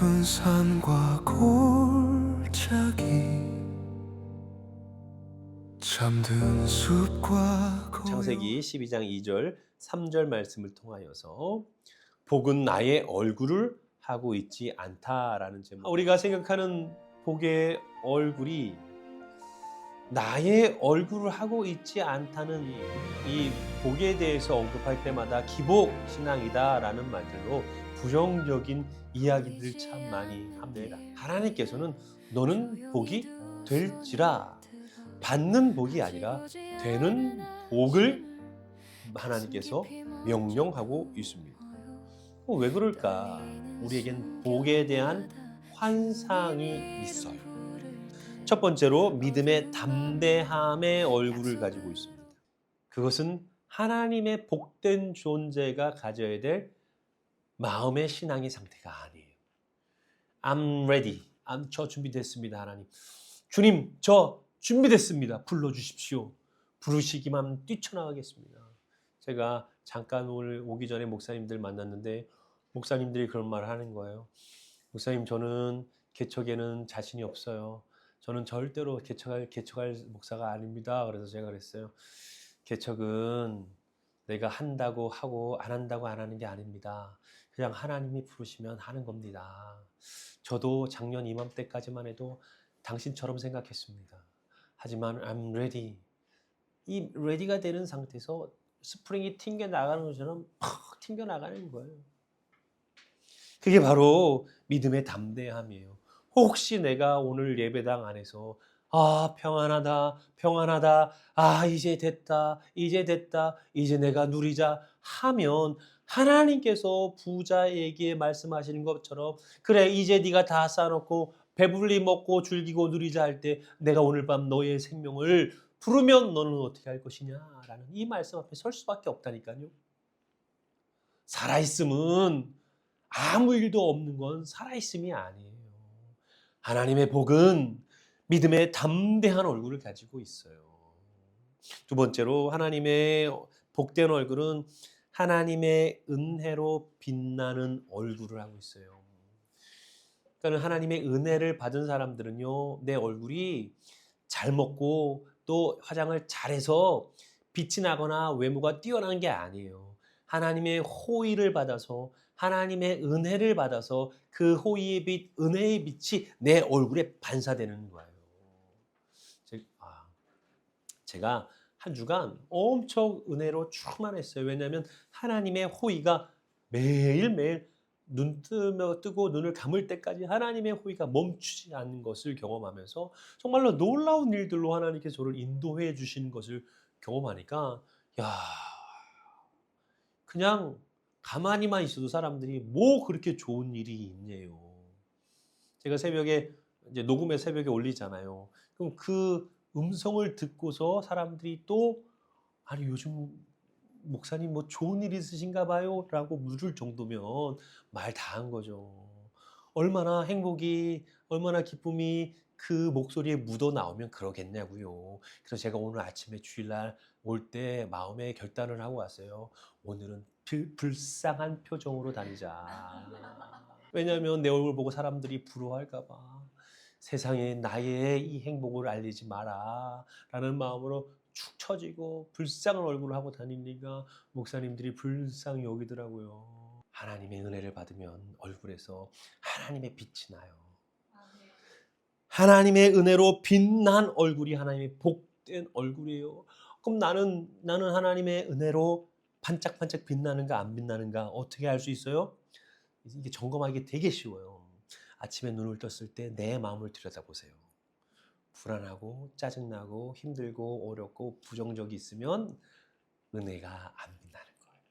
깊은 산과 골짜기 잠든 숲과 창세기 12장 2절 3절 말씀을 통하여서 복은 나의 얼굴을 하고 있지 않다라는 제목. 우리가 생각하는 복의 얼굴이 나의 얼굴을 하고 있지 않다는 이 복에 대해서 언급할 때마다 기복 신앙이다라는 말들로 부정적인 이야기들을 참 많이 합니다. 하나님께서는 너는 복이 될지라, 받는 복이 아니라 되는 복을 하나님께서 명령하고 있습니다. 왜 그럴까? 우리에겐 복에 대한 환상이 있어요. 첫 번째로 믿음의 담대함의 얼굴을 가지고 있습니다. 그것은 하나님의 복된 존재가 가져야 될 마음의 신앙의 상태가 아니에요. I'm ready. 저 준비됐습니다, 하나님. 주님, 저 준비됐습니다. 불러주십시오. 부르시기만 뛰쳐나가겠습니다. 제가 잠깐 오늘 오기 전에 목사님들 만났는데 목사님들이 그런 말을 하는 거예요. 목사님, 저는 개척에는 자신이 없어요. 저는 절대로 개척할 목사가 아닙니다. 그래서 제가 그랬어요. 개척은 내가 한다고 하고 안 한다고 안 하는 게 아닙니다. 그냥 하나님이 부르시면 하는 겁니다. 저도 작년 이맘때까지만 해도 당신처럼 생각했습니다. 하지만 I'm ready. 이 ready가 되는 상태에서 스프링이 튕겨 나가는 것처럼 팍 튕겨 나가는 거예요. 그게 바로 믿음의 담대함이에요. 혹시 내가 오늘 예배당 안에서 평안하다, 평안하다, 이제 됐다, 이제 됐다, 이제 내가 누리자 하면 하나님께서 부자에게 말씀하시는 것처럼 그래, 이제 네가 다 쌓아놓고 배불리 먹고 즐기고 누리자 할 때 내가 오늘 밤 너의 생명을 부르면 너는 어떻게 할 것이냐라는 이 말씀 앞에 설 수밖에 없다니까요. 살아있음은 아무 일도 없는 건 살아있음이 아니에요. 하나님의 복은 믿음의 담대한 얼굴을 가지고 있어요. 두 번째로 하나님의 복된 얼굴은 하나님의 은혜로 빛나는 얼굴을 하고 있어요. 그러니까 하나님의 은혜를 받은 사람들은요, 내 얼굴이 잘 먹고 또 화장을 잘해서 빛이 나거나 외모가 뛰어난 게 아니에요. 하나님의 호의를 받아서 하나님의 은혜를 받아서 그 호의의 빛, 은혜의 빛이 내 얼굴에 반사되는 거예요. 제가 한 주간 엄청 은혜로 충만했어요. 왜냐하면 하나님의 호의가 매일매일 눈 뜨고 눈을 감을 때까지 하나님의 호의가 멈추지 않는 것을 경험하면서 정말로 놀라운 일들로 하나님께서 저를 인도해 주시는 것을 경험하니까 그냥 가만히만 있어도 사람들이 뭐 그렇게 좋은 일이 있네요. 제가 새벽에 이제 녹음에 새벽에 올리잖아요. 그럼 그 음성을 듣고서 사람들이 또 아니 요즘 목사님 뭐 좋은 일 있으신가 봐요라고 물을 정도면 말 다 한 거죠. 얼마나 행복이 얼마나 기쁨이 그 목소리에 묻어 나오면 그러겠냐고요. 그래서 제가 오늘 아침에 주일날 올 때 마음에 결단을 하고 왔어요. 오늘은 불쌍한 표정으로 다니자. 왜냐하면 내 얼굴 보고 사람들이 부러워할까 봐. 세상에 나의 이 행복을 알리지 마라 라는 마음으로 축 처지고 불쌍한 얼굴을 하고 다니니까 목사님들이 불쌍히 여기더라고요. 하나님의 은혜를 받으면 얼굴에서 하나님의 빛이 나요. 하나님의 은혜로 빛난 얼굴이 하나님의 복된 얼굴이에요. 그럼 나는 하나님의 은혜로 반짝반짝 빛나는가 안 빛나는가 어떻게 알 수 있어요? 이게 점검하기 되게 쉬워요. 아침에 눈을 떴을 때 내 마음을 들여다보세요. 불안하고 짜증나고 힘들고 어렵고 부정적이 있으면 은혜가 안 빛나는 거예요.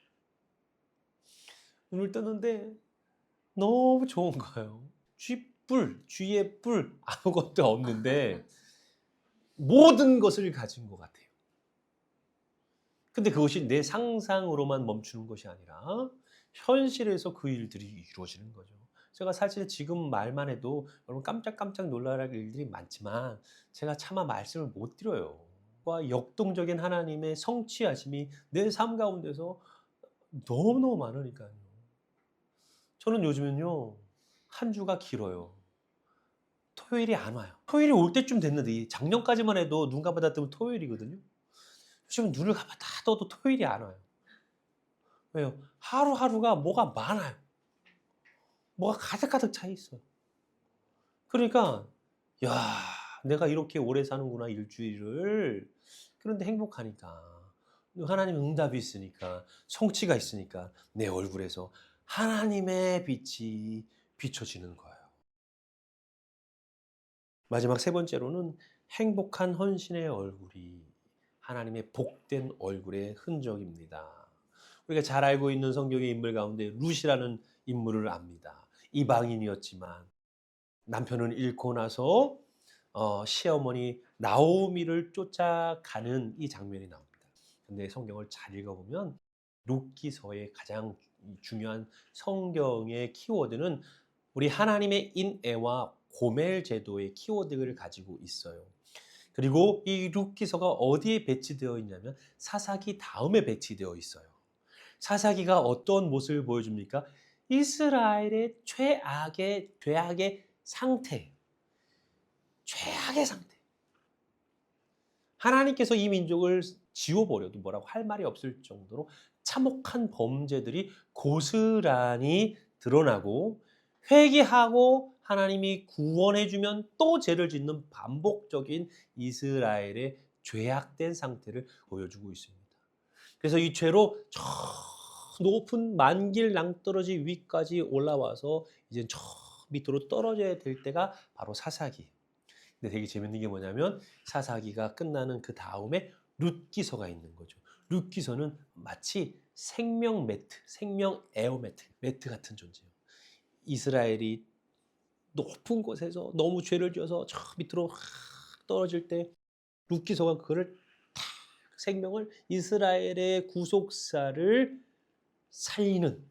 눈을 떴는데 너무 좋은 거예요. 주위에 뿔 아무것도 없는데 모든 것을 가진 것 같아요. 근데 그것이 내 상상으로만 멈추는 것이 아니라 현실에서 그 일들이 이루어지는 거죠. 제가 사실 지금 말만 해도 여러분 깜짝깜짝 놀랄 일들이 많지만 제가 차마 말씀을 못 드려요. 역동적인 하나님의 성취하심이 내 삶 가운데서 너무너무 많으니까요. 저는 요즘은요, 한 주가 길어요. 토요일이 안 와요. 토요일이 올 때쯤 됐는데 작년까지만 해도 눈 감아다 뜨면 토요일이거든요. 요즘은 눈을 감았다 떠도 토요일이 안 와요. 왜요? 하루하루가 뭐가 많아요. 뭐가 가득가득 차 있어요. 그러니까 야, 내가 이렇게 오래 사는구나 일주일을. 그런데 행복하니까. 하나님의 응답이 있으니까, 성취가 있으니까 내 얼굴에서 하나님의 빛이 비춰지는 거예요. 마지막 세 번째로는 행복한 헌신의 얼굴이 하나님의 복된 얼굴의 흔적입니다. 우리가 잘 알고 있는 성경의 인물 가운데 룻이라는 인물을 압니다. 이방인이었지만 남편을 잃고 나서 시어머니 나오미를 쫓아가는 이 장면이 나옵니다. 근데 성경을 잘 읽어보면 룻기서의 가장 중요한 성경의 키워드는 우리 하나님의 인애와 고멜 제도의 키워드를 가지고 있어요. 그리고 이 룻기서가 어디에 배치되어 있냐면 사사기 다음에 배치되어 있어요. 사사기가 어떤 모습을 보여줍니까? 이스라엘의 죄악의 상태. 최악의 상태. 하나님께서 이 민족을 지워버려도 뭐라고 할 말이 없을 정도로 참혹한 범죄들이 고스란히 드러나고 회개하고 하나님이 구원해주면 또 죄를 짓는 반복적인 이스라엘의 죄악된 상태를 보여주고 있습니다. 그래서 이 죄로 저 높은 만길 낭떠러지 위까지 올라와서 이제 저 밑으로 떨어져야 될 때가 바로 사사기. 근데 되게 재밌는 게 뭐냐면 사사기가 끝나는 그 다음에 룻기서가 있는 거죠. 룻기서는 마치 생명 매트, 생명 에어매트, 매트 같은 존재예요. 이스라엘이 높은 곳에서 너무 죄를 지어서 저 밑으로 떨어질 때 룻기서가 그거를 탁 생명을 이스라엘의 구속사를 살리는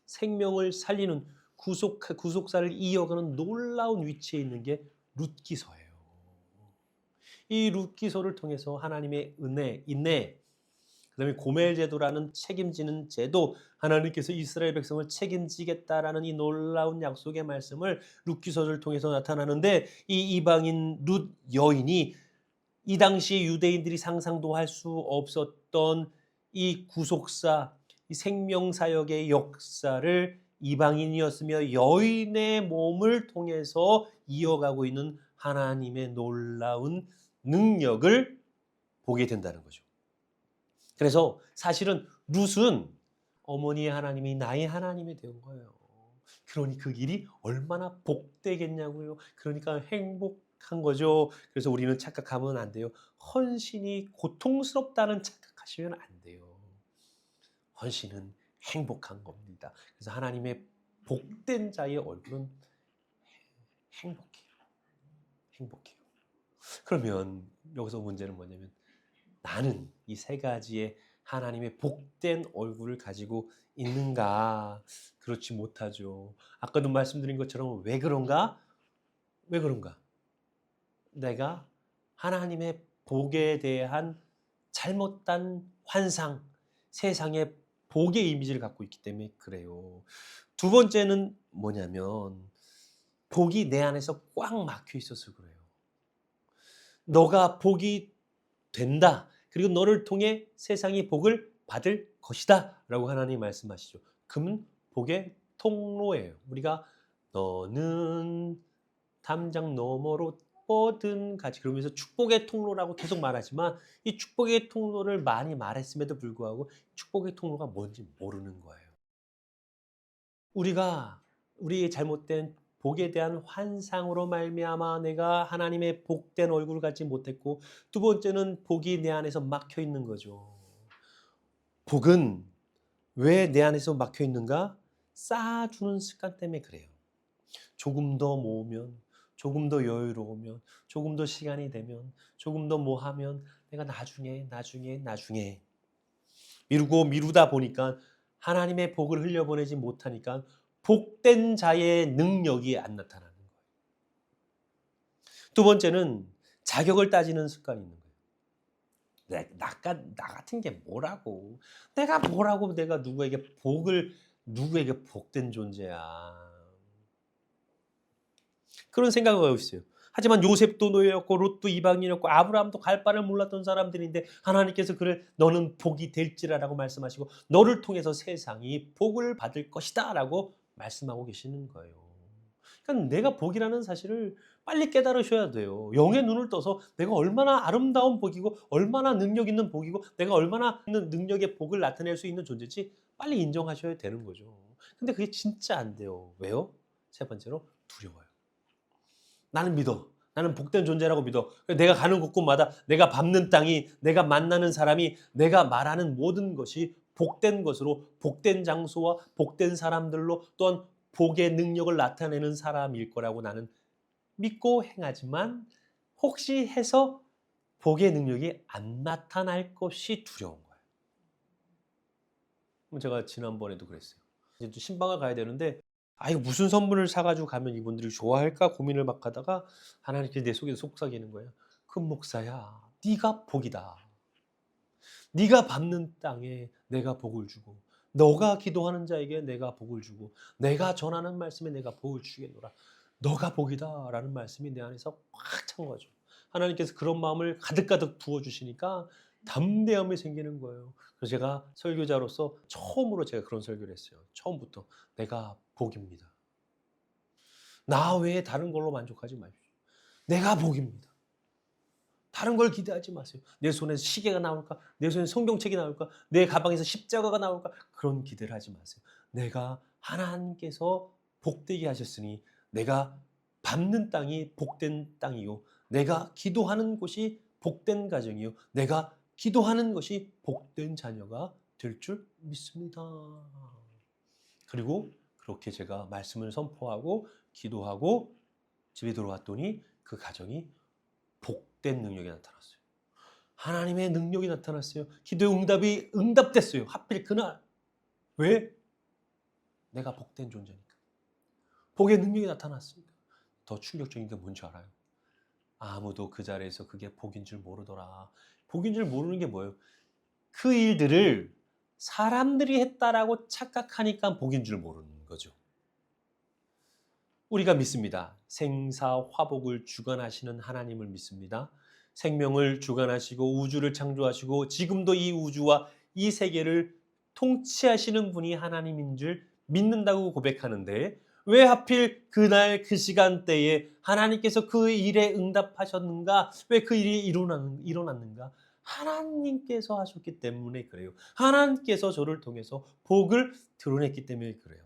생명을 살리는 구속사를 이어가는 놀라운 위치에 있는 게 룻기서예요. 이 룻기서를 통해서 하나님의 은혜, 인내, 그다음에 고멜 제도라는 책임지는 제도, 하나님께서 이스라엘 백성을 책임지겠다라는 이 놀라운 약속의 말씀을 룻기서를 통해서 나타나는데 이 이방인 룻 여인이 이 당시 유대인들이 상상도 할 수 없었던 이 구속사, 이 생명사역의 역사를 이방인이었으며 여인의 몸을 통해서 이어가고 있는 하나님의 놀라운 능력을 보게 된다는 거죠. 그래서 사실은 룻은 어머니의 하나님이 나의 하나님이 된 거예요. 그러니 그 길이 얼마나 복되겠냐고요. 그러니까 행복한 거죠. 그래서 우리는 착각하면 안 돼요. 헌신이 고통스럽다는 착각하시면 안 돼요. 헌신은 행복한 겁니다. 그래서 하나님의 복된 자의 얼굴은 행복해요. 행복해요. 그러면 여기서 문제는 뭐냐면 나는 이 세 가지의 하나님의 복된 얼굴을 가지고 있는가? 그렇지 못하죠. 아까도 말씀드린 것처럼 왜 그런가? 왜 그런가? 내가 하나님의 복에 대한 잘못된 환상, 세상의 복의 이미지를 갖고 있기 때문에 그래요. 두 번째는 뭐냐면 복이 내 안에서 꽉 막혀 있어서 그래요. 너가 복이 된다. 그리고 너를 통해 세상이 복을 받을 것이다. 라고 하나님이 말씀하시죠. 금은 복의 통로예요. 우리가 너는 담장 너머로 뻗은 가지 그러면서 축복의 통로라고 계속 말하지만 이 축복의 통로를 많이 말했음에도 불구하고 축복의 통로가 뭔지 모르는 거예요. 우리가 우리의 잘못된 복에 대한 환상으로 말미암아 내가 하나님의 복된 얼굴을 갖지 못했고 두 번째는 복이 내 안에서 막혀 있는 거죠. 복은 왜 내 안에서 막혀 있는가? 쌓아주는 습관 때문에 그래요. 조금 더 모으면 조금 더 여유로우면 조금 더 시간이 되면 조금 더 뭐 하면 내가 나중에 미루고 미루다 보니까 하나님의 복을 흘려보내지 못하니까 복된 자의 능력이 안 나타나는 거예요. 두 번째는 자격을 따지는 습관이 있는 거예요. 나 같은 게 뭐라고? 내가 뭐라고 내가 누구에게 복된 존재야. 그런 생각을 하고 있어요. 하지만 요셉도 노예였고 롯도 이방인이었고 아브라함도 갈 바를 몰랐던 사람들인데 하나님께서 그를 너는 복이 될지라라고 말씀하시고 너를 통해서 세상이 복을 받을 것이다라고 말씀하고 계시는 거예요. 그러니까 내가 복이라는 사실을 빨리 깨달으셔야 돼요. 영의 눈을 떠서 내가 얼마나 아름다운 복이고 얼마나 능력 있는 복이고 내가 얼마나 있는 능력의 복을 나타낼 수 있는 존재인지 빨리 인정하셔야 되는 거죠. 근데 그게 진짜 안 돼요. 왜요? 세 번째로 두려워요. 나는 믿어. 나는 복된 존재라고 믿어. 내가 가는 곳곳마다 내가 밟는 땅이, 내가 만나는 사람이, 내가 말하는 모든 것이 복된 것으로, 복된 장소와 복된 사람들로 또한 복의 능력을 나타내는 사람일 거라고 나는 믿고 행하지만 혹시 해서 복의 능력이 안 나타날 것이 두려운 거예요. 제가 지난번에도 그랬어요. 이제 또 신방을 가야 되는데 이거 무슨 선물을 사가지고 가면 이분들이 좋아할까 고민을 막 하다가 하나님께 내 속에서 속삭이는 거예요. 금 목사야, 네가 복이다. 네가 밟는 땅에 내가 복을 주고 너가 기도하는 자에게 내가 복을 주고 내가 전하는 말씀에 내가 복을 주겠노라. 너가 복이다 라는 말씀이 내 안에서 꽉 찬 거죠. 하나님께서 그런 마음을 가득가득 부어주시니까 담대함이 생기는 거예요. 그래서 제가 설교자로서 처음으로 제가 그런 설교를 했어요. 처음부터 내가 복입니다. 나 외에 다른 걸로 만족하지 마십시오. 내가 복입니다. 다른 걸 기대하지 마세요. 내 손에 시계가 나올까? 내 손에 성경책이 나올까? 내 가방에서 십자가가 나올까? 그런 기대를 하지 마세요. 내가 하나님께서 복되게 하셨으니 내가 밟는 땅이 복된 땅이요. 내가 기도하는 곳이 복된 가정이요. 내가 기도하는 것이 복된 자녀가 될 줄 믿습니다. 그리고 그렇게 제가 말씀을 선포하고 기도하고 집에 들어왔더니 그 가정이 복된 능력이 나타났어요. 하나님의 능력이 나타났어요. 기도의 응답이 응답됐어요. 하필 그날. 왜? 내가 복된 존재니까. 복의 능력이 나타났으니까. 더 충격적인 게 뭔지 알아요? 아무도 그 자리에서 그게 복인 줄 모르더라. 복인 줄 모르는 게 뭐예요? 그 일들을 사람들이 했다라고 착각하니까 복인 줄 모르는 거죠. 우리가 믿습니다. 생사화복을 주관하시는 하나님을 믿습니다. 생명을 주관하시고 우주를 창조하시고 지금도 이 우주와 이 세계를 통치하시는 분이 하나님인 줄 믿는다고 고백하는데 왜 하필 그날 그 시간대에 하나님께서 그 일에 응답하셨는가? 왜 그 일이 일어났는가? 하나님께서 하셨기 때문에 그래요. 하나님께서 저를 통해서 복을 드러냈기 때문에 그래요.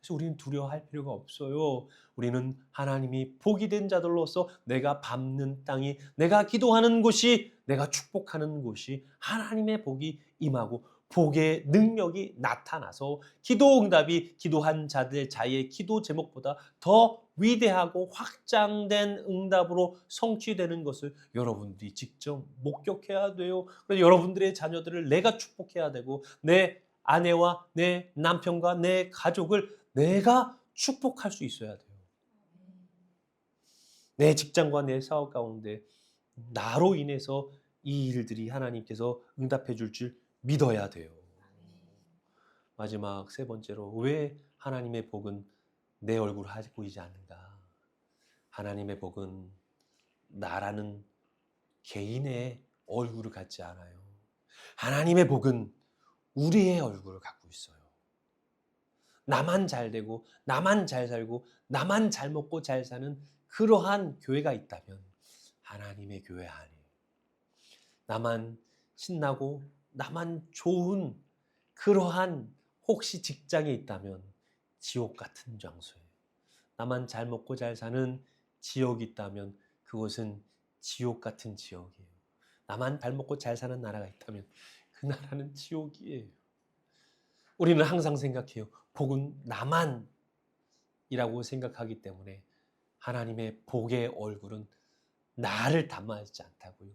그래서 우리는 두려워할 필요가 없어요. 우리는 하나님이 복이 된 자들로서 내가 밟는 땅이, 내가 기도하는 곳이, 내가 축복하는 곳이 하나님의 복이 임하고 복의 능력이 나타나서 기도 응답이 기도한 자의 기도 제목보다 더 위대하고 확장된 응답으로 성취되는 것을 여러분들이 직접 목격해야 돼요. 그래서 여러분들의 자녀들을 내가 축복해야 되고 내 아내와 내 남편과 내 가족을 내가 축복할 수 있어야 돼요. 내 직장과 내 사업 가운데 나로 인해서 이 일들이 하나님께서 응답해 줄 줄 믿어야 돼요. 마지막 세 번째로 왜 하나님의 복은 내 얼굴을 하고 있지 않는가? 하나님의 복은 나라는 개인의 얼굴을 갖지 않아요. 하나님의 복은 우리의 얼굴을 갖고 있어요. 나만 잘 되고 나만 잘 살고 나만 잘 먹고 잘 사는 그러한 교회가 있다면 하나님의 교회 아니에요. 나만 신나고 나만 좋은 그러한 혹시 직장에 있다면 지옥 같은 장소예요. 나만 잘 먹고 잘 사는 지역이 있다면 그곳은 지옥 같은 지역이에요. 나만 잘 먹고 잘 사는 나라가 있다면 그 나라는 지옥이에요. 우리는 항상 생각해요. 복은 나만이라고 생각하기 때문에 하나님의 복의 얼굴은 나를 닮아 있지 않다고요.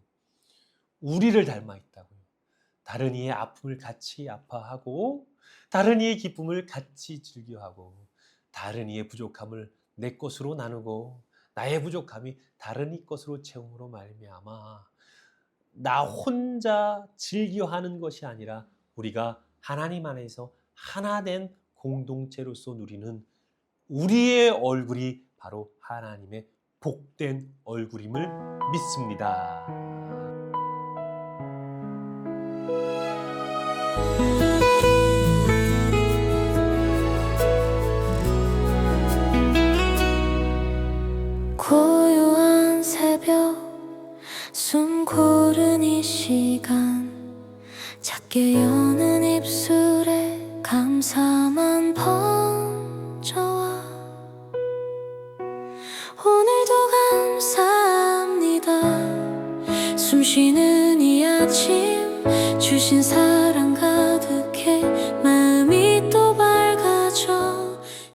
우리를 닮아 있다고요. 다른 이의 아픔을 같이 아파하고 다른 이의 기쁨을 같이 즐겨하고 다른 이의 부족함을 내 것으로 나누고 나의 부족함이 다른 이 것으로 채움으로 말미암아 나 혼자 즐겨하는 것이 아니라 우리가 하나님 안에서 하나 된 공동체로서 누리는 우리의 얼굴이 바로 하나님의 복된 얼굴임을 믿습니다. 고요한 새벽 숨 고른 이 시간 작게 여는 입술에 감사만 번져와 오늘도 감사합니다 숨 쉬는 이 아침 주신 사랑